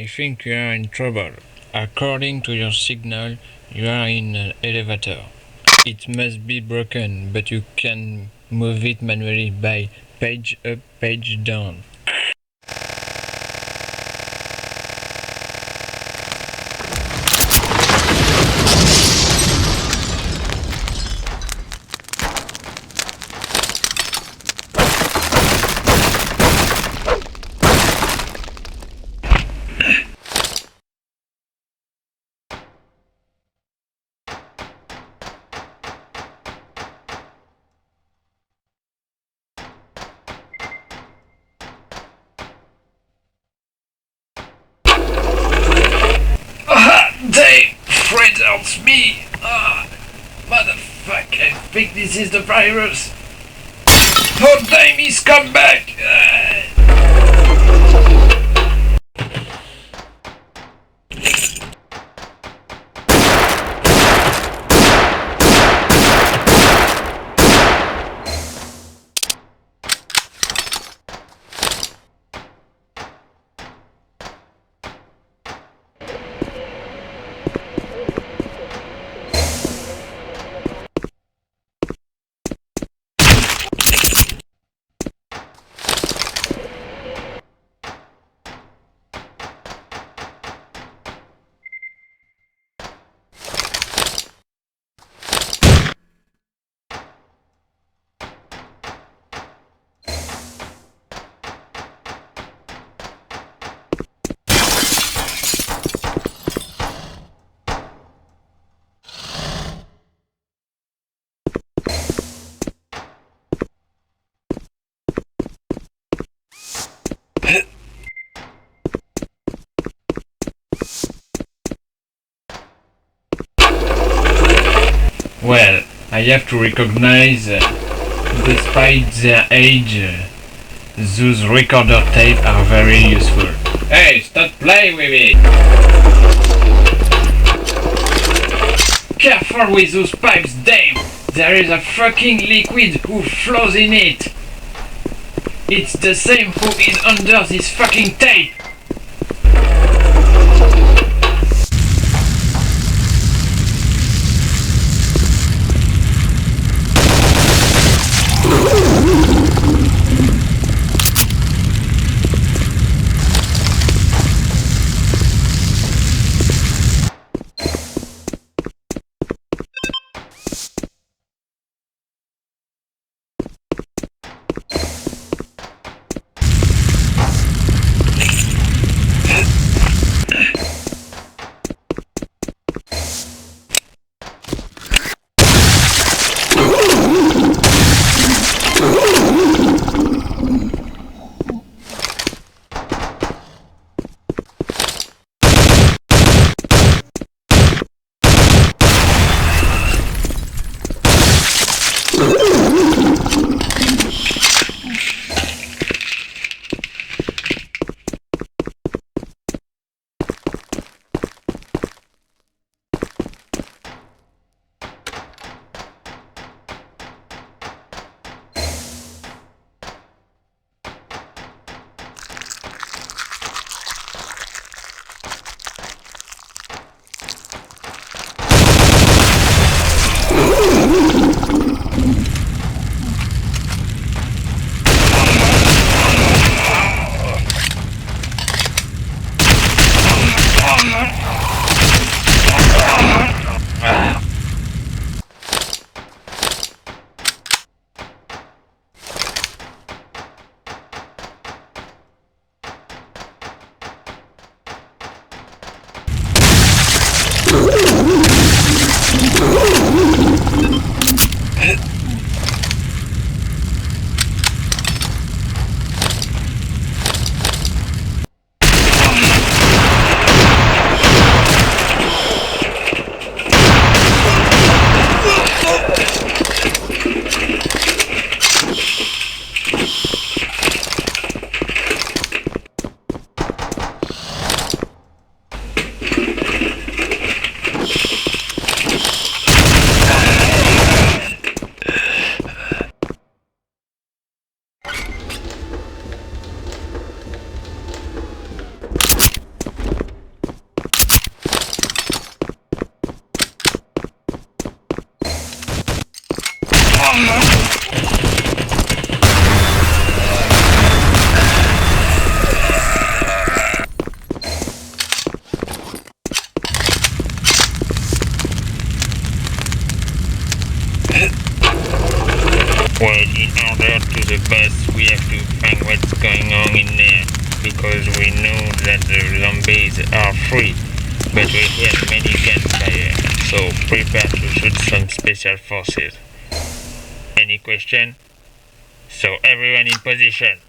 I think you are in trouble. According to your signal, you are in an elevator. It must be broken, but you can move it manually by page up, page down. They threatens me! Motherfucker, I think this is the virus! Oh damn, he's come back! Well, I have to recognize, despite their age, those recorder tapes are very useful. Hey, stop playing with it! Careful with those pipes, damn! There is a fucking liquid who flows in it! It's the same who is under this fucking tape! Well, in order to the boss, we have to find what's going on in there, because we know that the zombies are free, but we hear many gunfire, so prepare to shoot some special forces. Any question? So everyone in position.